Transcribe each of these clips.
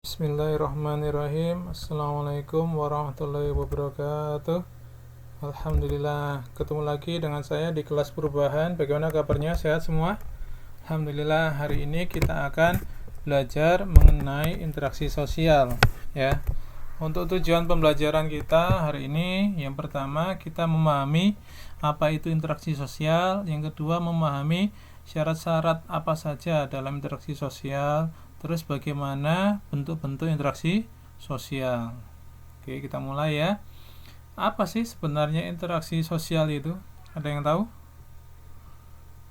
Bismillahirrahmanirrahim. Assalamualaikum warahmatullahi wabarakatuh. Alhamdulillah, ketemu lagi dengan saya di kelas perubahan. Bagaimana kabarnya? Sehat semua? Alhamdulillah, hari ini kita akan belajar mengenai interaksi sosial, ya. Untuk tujuan pembelajaran kita hari ini, yang pertama kita memahami apa itu interaksi sosial, yang kedua memahami syarat-syarat apa saja dalam interaksi sosial, terus bagaimana bentuk-bentuk interaksi sosial. Oke, kita mulai ya. Apa sih sebenarnya interaksi sosial itu? Ada yang tahu?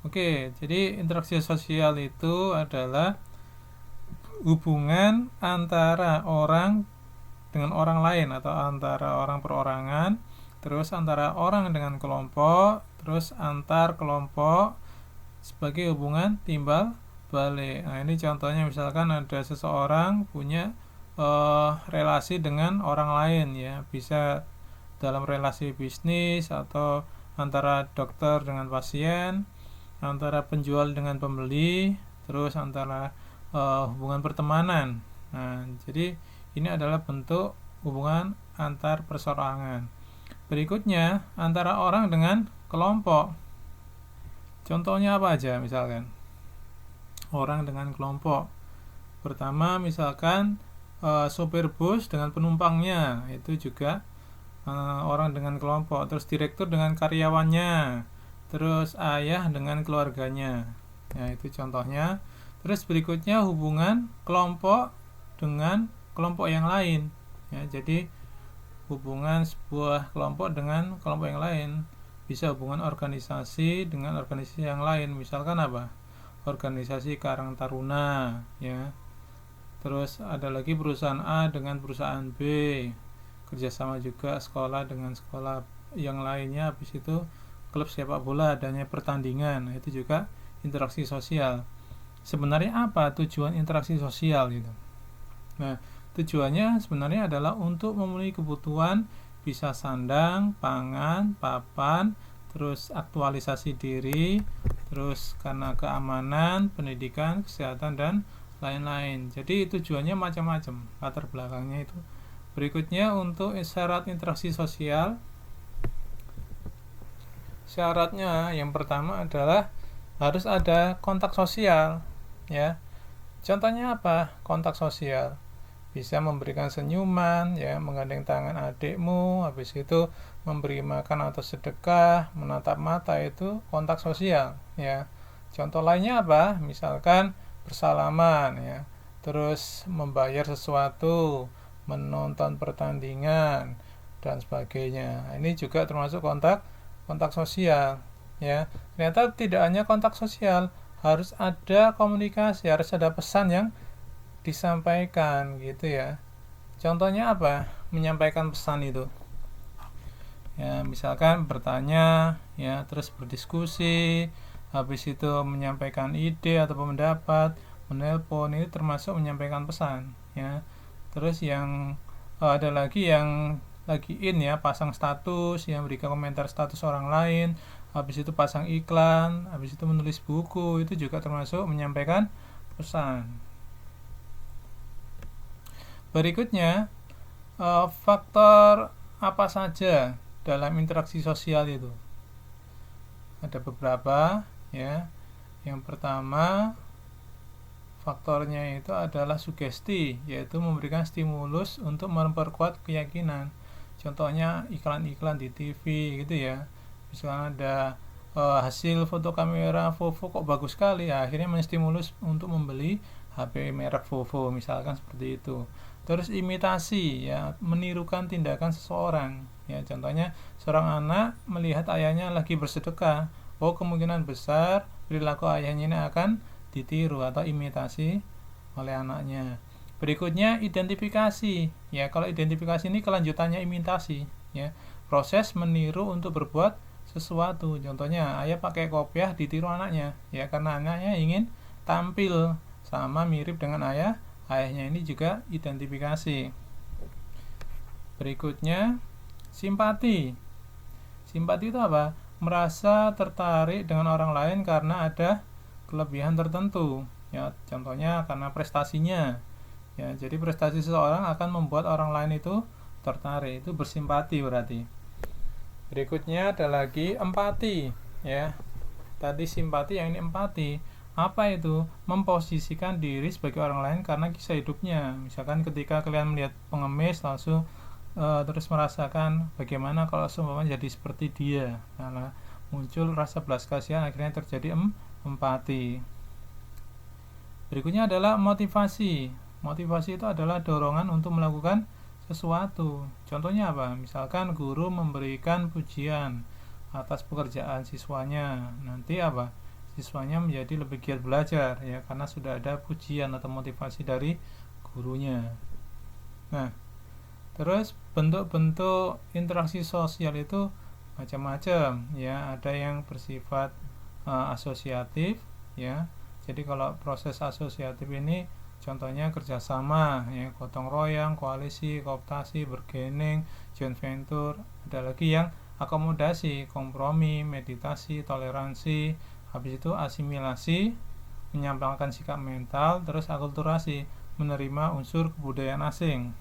Oke, jadi interaksi sosial itu adalah hubungan antara orang dengan orang lain atau antara orang perorangan, terus antara orang dengan kelompok, terus antar kelompok sebagai hubungan timbal balik. Nah, ini contohnya misalkan ada seseorang punya relasi dengan orang lain, ya, bisa dalam relasi bisnis atau antara dokter dengan pasien, antara penjual dengan pembeli, terus antara hubungan pertemanan. Nah, jadi ini adalah bentuk hubungan antar perseorangan. Berikutnya antara orang dengan kelompok. Contohnya apa aja misalkan? Orang dengan kelompok. Pertama misalkan sopir bus dengan penumpangnya, itu juga orang dengan kelompok. Terus direktur dengan karyawannya, terus ayah dengan keluarganya. Ya, itu contohnya. Terus berikutnya hubungan kelompok dengan kelompok yang lain. Ya, jadi hubungan sebuah kelompok dengan kelompok yang lain. Bisa hubungan organisasi dengan organisasi yang lain. Misalkan apa? Organisasi Karang Taruna, ya. Terus ada lagi perusahaan A dengan perusahaan B, kerjasama juga sekolah dengan sekolah yang lainnya. Habis itu klub sepak bola, adanya pertandingan. Nah, itu juga interaksi sosial. Sebenarnya apa tujuan interaksi sosial gitu? Nah, tujuannya sebenarnya adalah untuk memenuhi kebutuhan bisa sandang, pangan, papan, terus aktualisasi diri, terus karena keamanan, pendidikan, kesehatan, dan lain-lain. Jadi tujuannya macam-macam, latar belakangnya itu. Berikutnya untuk syarat interaksi sosial. Syaratnya yang pertama adalah harus ada kontak sosial, ya. Contohnya apa? Kontak sosial. Bisa memberikan senyuman, ya, menggandeng tangan adikmu, habis itu memberi makan atau sedekah, menatap mata, itu kontak sosial, ya. Contoh lainnya apa? Misalkan bersalaman, ya, terus membayar sesuatu, menonton pertandingan, dan sebagainya. Ini juga termasuk kontak sosial, ya. Ternyata tidak hanya kontak sosial, harus ada komunikasi, harus ada pesan yang disampaikan gitu, ya. Contohnya apa? Menyampaikan pesan itu. Ya, misalkan bertanya, ya, terus berdiskusi, habis itu menyampaikan ide atau pendapat, menelpon, ini termasuk menyampaikan pesan, ya. Terus yang ada lagi yang lagi ya, pasang status, yang berikan komentar status orang lain, habis itu pasang iklan, habis itu menulis buku, itu juga termasuk menyampaikan pesan. Berikutnya, faktor apa saja dalam interaksi sosial itu? Ada beberapa, ya. Yang pertama, faktornya itu adalah sugesti, yaitu memberikan stimulus untuk memperkuat keyakinan. Contohnya iklan-iklan di TV gitu, ya. Misalnya ada hasil foto kamera Vovo kok bagus sekali, ya, akhirnya menstimulus untuk membeli HP merek Vovo, misalkan seperti itu. Terus imitasi, ya, menirukan tindakan seseorang, ya. Contohnya seorang anak melihat ayahnya lagi bersedekah, kemungkinan besar perilaku ayahnya ini akan ditiru atau imitasi oleh anaknya. Berikutnya identifikasi, ya. Kalau identifikasi ini kelanjutannya imitasi, ya. Proses meniru untuk berbuat sesuatu. Contohnya ayah pakai kopiah ditiru anaknya, ya, karena anaknya ingin tampil sama mirip dengan ayahnya. Ini juga identifikasi. Berikutnya simpati. Simpati itu apa? Merasa tertarik dengan orang lain karena ada kelebihan tertentu, ya. Contohnya karena prestasinya, Ya, jadi prestasi seseorang akan membuat orang lain itu tertarik, itu bersimpati berarti. Berikutnya ada lagi empati, ya. Tadi simpati, yang ini empati. Apa itu? Memposisikan diri sebagai orang lain karena kisah hidupnya. Misalkan ketika kalian melihat pengemis langsung terus merasakan bagaimana kalau seumpamanya jadi seperti dia. Nah, muncul rasa belas kasihan, akhirnya terjadi empati. Berikutnya adalah motivasi. Motivasi itu adalah dorongan untuk melakukan sesuatu. Contohnya apa? Misalkan guru memberikan pujian atas pekerjaan siswanya. Nanti apa? Siswanya menjadi lebih giat belajar, ya, karena sudah ada pujian atau motivasi dari gurunya. Nah, terus bentuk-bentuk interaksi sosial itu macam-macam, ya. Ada yang bersifat asosiatif, ya. Jadi kalau proses asosiatif ini contohnya kerjasama, ya, gotong royong, koalisi, kooptasi, bergening, joint venture. Ada lagi yang akomodasi, kompromi, meditasi, toleransi. Habis itu asimilasi, menyampaikan sikap mental. Terus akulturasi, menerima unsur kebudayaan asing.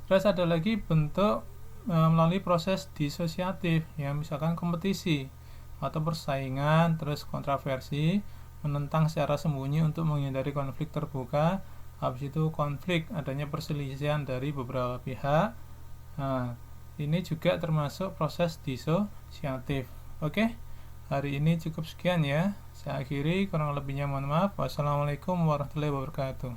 Terus ada lagi bentuk melalui proses disosiatif, ya, misalkan kompetisi atau persaingan. Terus kontroversi, menentang secara sembunyi untuk menghindari konflik terbuka. Habis itu konflik, adanya perselisihan dari beberapa pihak. Nah, ini juga termasuk proses disosiatif. Oke, hari ini cukup sekian, ya. Saya akhiri, kurang lebihnya mohon maaf. Wassalamualaikum warahmatullahi wabarakatuh.